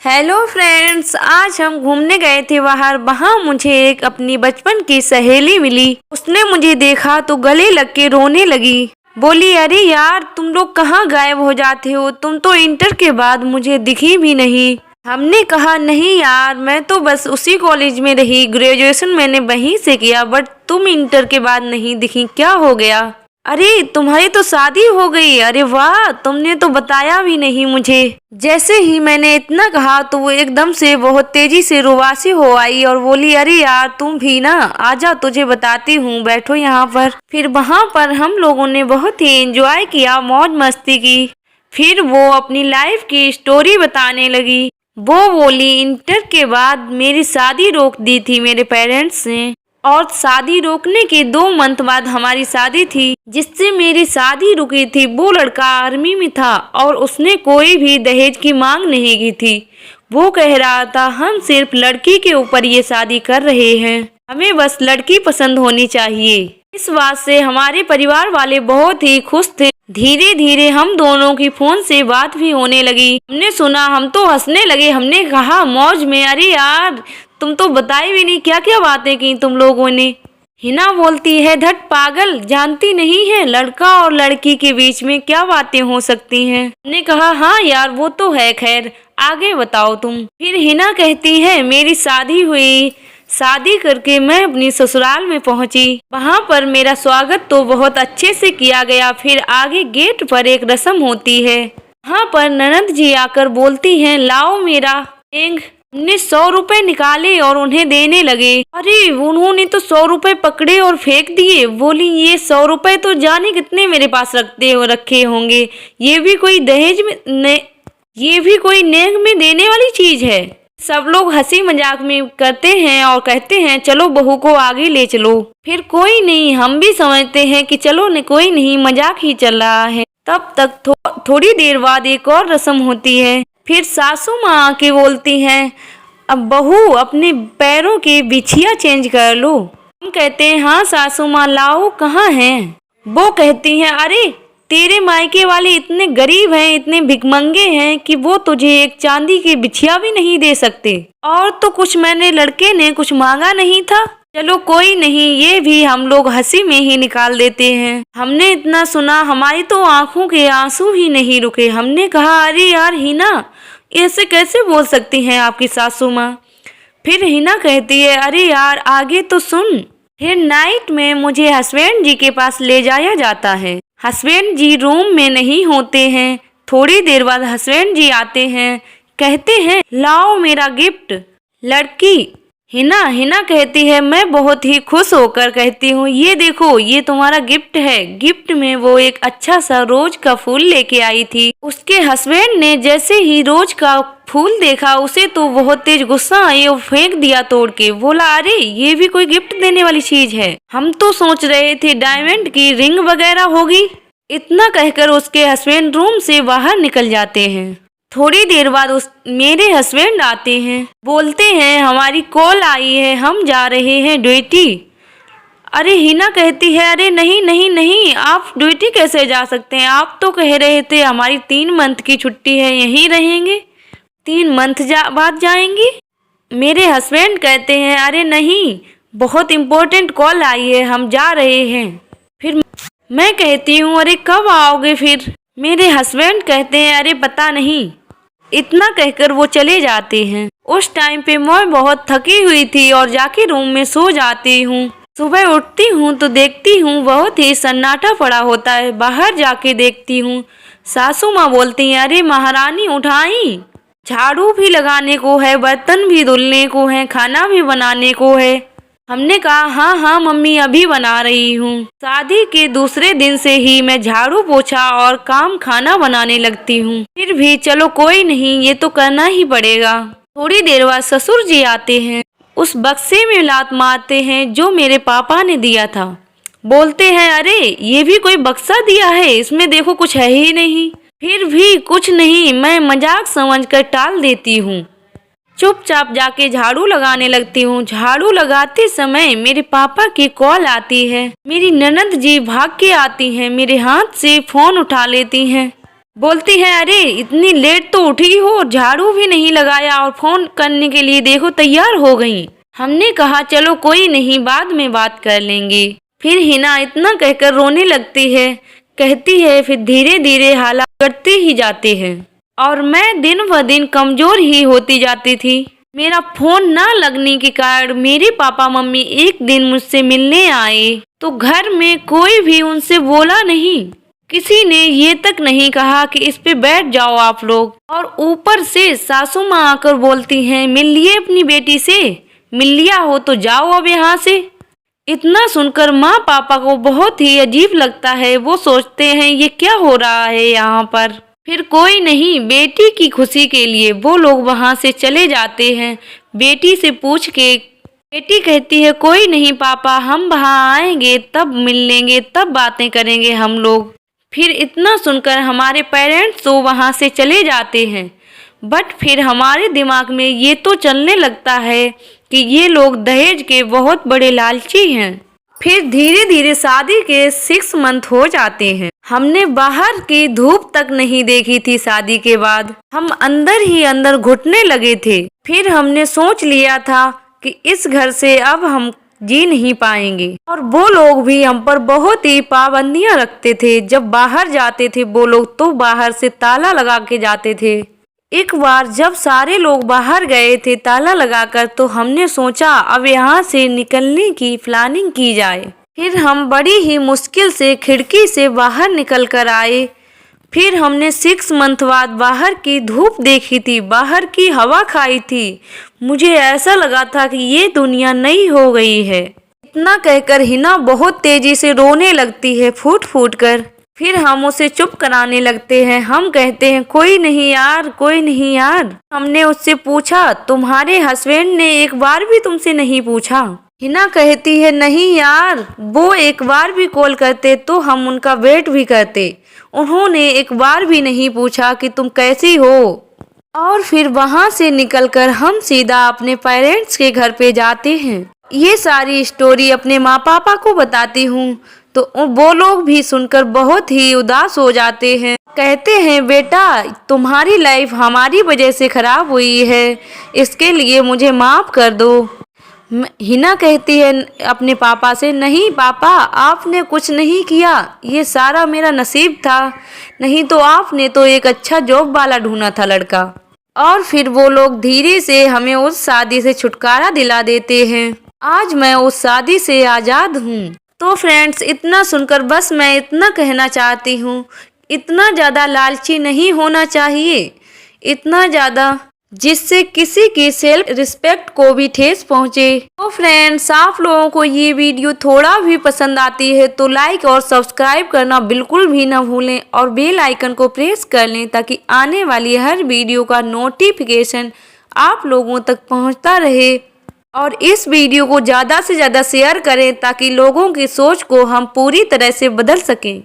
Hello friends, आज हम घूमने गए थे बाहर। वहाँ मुझे एक अपनी बचपन की सहेली मिली। उसने मुझे देखा तो गले लग के रोने लगी। बोली, अरे यार तुम लोग कहाँ गायब हो जाते हो, तुम तो इंटर के बाद मुझे दिखी भी नहीं। हमने कहा, नहीं यार, मैं तो बस उसी कॉलेज में रही, ग्रेजुएशन मैंने वहीं से किया, बट तुम इंटर के बाद नहीं दिखी, क्या हो गया? अरे तुम्हारी तो शादी हो गई, अरे वाह, तुमने तो बताया भी नहीं मुझे। जैसे ही मैंने इतना कहा तो वो एकदम से बहुत तेजी से रुवासी हो आई और बोली, अरे यार तुम भी ना, आजा तुझे बताती हूँ, बैठो यहाँ पर। फिर वहाँ पर हम लोगों ने बहुत ही एंजॉय किया, मौज मस्ती की। फिर वो अपनी लाइफ की स्टोरी बताने लगी। वो बोली, इंटर के बाद मेरी शादी रोक दी थी मेरे पेरेंट्स ने, और शादी रोकने के 2 मंथ बाद हमारी शादी थी। जिससे मेरी शादी रुकी थी वो लड़का आर्मी में था और उसने कोई भी दहेज की मांग नहीं की थी। वो कह रहा था, हम सिर्फ लड़की के ऊपर ये शादी कर रहे हैं, हमें बस लड़की पसंद होनी चाहिए। इस बात से हमारे परिवार वाले बहुत ही खुश थे। धीरे धीरे हम दोनों की फोन से बात भी होने लगी। हमने सुना, हम तो हंसने लगे। हमने कहा मौज में, अरे यार तुम तो बताई भी नहीं, क्या क्या बातें की तुम लोगों ने। हिना बोलती है, धट पागल, जानती नहीं है लड़का और लड़की के बीच में क्या बातें हो सकती हैं। हमने कहा, हाँ यार वो तो है, खैर आगे बताओ तुम। फिर हिना कहती है, मेरी शादी हुई, शादी करके मैं अपनी ससुराल में पहुंची। वहां पर मेरा स्वागत तो बहुत अच्छे से किया गया। फिर आगे गेट पर एक रस्म होती है। वहाँ पर ननद जी आकर बोलती हैं, लाओ मेरा रिंग। हमने 100 रुपए निकाले और उन्हें देने लगे। अरे उन्होंने तो 100 रुपए पकड़े और फेंक दिए। बोली, ये 100 रुपए तो जाने कितने मेरे पास रखे होंगे, ये भी कोई दहेज में ये भी कोई नेक में देने वाली चीज है। सब लोग हंसी मजाक में करते हैं और कहते हैं, चलो बहू को आगे ले चलो। फिर कोई नहीं, हम भी समझते हैं कि चलो न, कोई नहीं, मजाक ही चल रहा है। तब तक थोड़ी देर बाद एक और रस्म होती है। फिर सासू माँ आके बोलती हैं, अब बहू अपने पैरों के बिछिया चेंज कर लो। हम कहते हैं, हाँ सासू माँ, लाओ, कहाँ हैं? वो कहती हैं, अरे तेरे मायके वाले इतने गरीब हैं, इतने भिखमंगे हैं कि वो तुझे एक चांदी की बिछिया भी नहीं दे सकते। और तो कुछ मैंने लड़के ने कुछ मांगा नहीं था। चलो कोई नहीं, ये भी हम लोग हंसी में ही निकाल देते हैं। हमने इतना सुना, हमारी तो आंखों के आंसू ही नहीं रुके। हमने कहा, अरे यार हिना, ऐसे कैसे बोल सकती हैं आपकी सासू माँ? फिर हिना कहती है, अरे यार आगे तो सुन। फिर नाइट में मुझे हस्बैंड जी के पास ले जाया जाता है। हस्बैंड जी रूम में नहीं होते हैं। थोड़ी देर बाद हस्बैंड जी आते हैं, कहते हैं, लाओ मेरा गिफ्ट। लड़की हिना कहती है, मैं बहुत ही खुश होकर कहती हूँ, ये देखो, ये तुम्हारा गिफ्ट है। गिफ्ट में वो एक अच्छा सा रोज का फूल लेके आई थी। उसके हस्बैंड ने जैसे ही रोज का फूल देखा, उसे तो बहुत तेज गुस्सा आई और फेंक दिया तोड़ के। बोला, अरे ये भी कोई गिफ्ट देने वाली चीज है, हम तो सोच रहे थे डायमंड की रिंग वगैरह होगी। इतना कहकर उसके हस्बैंड रूम से बाहर निकल जाते हैं। थोड़ी देर बाद मेरे हस्बैंड आते हैं, बोलते हैं, हमारी कॉल आई है, हम जा रहे हैं ड्यूटी। अरे हिना कहती है, अरे नहीं नहीं नहीं, आप ड्यूटी कैसे जा सकते हैं? आप तो कह रहे थे हमारी 3 मंथ की छुट्टी है, यहीं रहेंगे, 3 मंथ बाद जाएंगी। मेरे हस्बैंड कहते हैं, अरे नहीं, बहुत इम्पोर्टेंट कॉल आई है, हम जा रहे हैं। फिर मैं कहती हूँ, अरे कब आओगे फिर? मेरे हस्बैंड कहते हैं, अरे पता नहीं। इतना कहकर वो चले जाते हैं। उस टाइम पे मैं बहुत थकी हुई थी और जाके रूम में सो जाती हूँ। सुबह उठती हूँ तो देखती हूँ बहुत ही सन्नाटा पड़ा होता है। बाहर जाके देखती हूँ, सासू माँ बोलती हैं, अरे महारानी उठाई, झाड़ू भी लगाने को है, बर्तन भी धुलने को है, खाना भी बनाने को है। हमने कहा, हाँ हाँ मम्मी, अभी बना रही हूँ। शादी के दूसरे दिन से ही मैं झाड़ू पोछा और काम खाना बनाने लगती हूँ। फिर भी चलो कोई नहीं, ये तो करना ही पड़ेगा। थोड़ी देर बाद ससुर जी आते हैं, उस बक्से में लात मारते हैं जो मेरे पापा ने दिया था। बोलते हैं, अरे ये भी कोई बक्सा दिया है, इसमें देखो कुछ है ही नहीं। फिर भी कुछ नहीं, मैं मजाक समझकर टाल देती हूँ। चुपचाप जाके झाड़ू लगाने लगती हूँ। झाड़ू लगाते समय मेरे पापा की कॉल आती है। मेरी ननद जी भाग के आती हैं, मेरे हाथ से फोन उठा लेती हैं। बोलती है अरे इतनी लेट तो उठी हो, झाड़ू भी नहीं लगाया और फोन करने के लिए देखो तैयार हो गई। हमने कहा चलो कोई नहीं, बाद में बात कर लेंगे। फिर हिना इतना कहकर रोने लगती है। कहती है फिर धीरे धीरे हालात बढ़ते ही जाते हैं और मैं दिन ब दिन कमजोर ही होती जाती थी। मेरा फोन ना लगने के कारण मेरे पापा मम्मी एक दिन मुझसे मिलने आए तो घर में कोई भी उनसे बोला नहीं। किसी ने ये तक नहीं कहा कि इस पे बैठ जाओ आप लोग। और ऊपर से सासू माँ आकर बोलती हैं मिल लिए अपनी बेटी से, मिल लिया हो तो जाओ अब यहाँ से। इतना सुनकर माँ पापा को बहुत ही अजीब लगता है। वो सोचते हैं ये क्या हो रहा है यहाँ पर। फिर कोई नहीं, बेटी की खुशी के लिए वो लोग वहाँ से चले जाते हैं। बेटी से पूछ के बेटी कहती है कोई नहीं पापा, हम वहाँ आएंगे तब मिल लेंगे, तब बातें करेंगे हम लोग। फिर इतना सुनकर हमारे पेरेंट्स तो वहाँ से चले जाते हैं। बट फिर हमारे दिमाग में ये तो चलने लगता है कि ये लोग दहेज के बहुत बड़े लालची हैं। फिर धीरे धीरे शादी के 6 मंथ हो जाते हैं। हमने बाहर की धूप तक नहीं देखी थी। शादी के बाद हम अंदर ही अंदर घुटने लगे थे। फिर हमने सोच लिया था कि इस घर से अब हम जी नहीं पाएंगे। और वो लोग भी हम पर बहुत ही पाबंदियां रखते थे। जब बाहर जाते थे वो लोग तो बाहर से ताला लगा के जाते थे। एक बार जब सारे लोग बाहर गए थे ताला लगाकर, तो हमने सोचा अब यहाँ से निकलने की प्लानिंग की जाए। फिर हम बड़ी ही मुश्किल से खिड़की से बाहर निकल कर आए। फिर हमने 6 मंथ बाद बाहर की धूप देखी थी, बाहर की हवा खाई थी। मुझे ऐसा लगा था कि ये दुनिया नई हो गई है। इतना कहकर हिना बहुत तेजी से रोने लगती है, फूट फूट कर। फिर हम उसे चुप कराने लगते हैं। हम कहते हैं कोई नहीं यार, कोई नहीं यार। हमने उससे पूछा तुम्हारे हस्बैंड ने एक बार भी तुमसे नहीं पूछा? हिना कहती है नहीं यार, वो एक बार भी कॉल करते तो हम उनका वेट भी करते। उन्होंने एक बार भी नहीं पूछा कि तुम कैसी हो। और फिर वहाँ से निकलकर हम सीधा अपने पेरेंट्स के घर पे जाते हैं। ये सारी स्टोरी अपने माँ पापा को बताती हूँ तो वो लोग भी सुनकर बहुत ही उदास हो जाते हैं। कहते हैं बेटा तुम्हारी लाइफ हमारी वजह से खराब हुई है, इसके लिए मुझे माफ़ कर दो। हिना कहती है अपने पापा से नहीं पापा, आपने कुछ नहीं किया, ये सारा मेरा नसीब था, नहीं तो आपने तो एक अच्छा जॉब वाला ढूंढा था लड़का। और फिर वो लोग धीरे से हमें उस शादी से छुटकारा दिला देते हैं। आज मैं उस शादी से आज़ाद हूँ। तो फ्रेंड्स इतना सुनकर बस मैं इतना कहना चाहती हूँ, इतना ज़्यादा लालची नहीं होना चाहिए, इतना ज़्यादा जिससे किसी की सेल्फ रिस्पेक्ट को भी ठेस पहुँचे। तो फ्रेंड्स आप लोगों को ये वीडियो थोड़ा भी पसंद आती है तो लाइक और सब्सक्राइब करना बिल्कुल भी ना भूलें और बेल आइकन को प्रेस कर लें ताकि आने वाली हर वीडियो का नोटिफिकेशन आप लोगों तक पहुँचता रहे। और इस वीडियो को ज़्यादा से ज़्यादा शेयर करें ताकि लोगों की सोच को हम पूरी तरह से बदल सकें।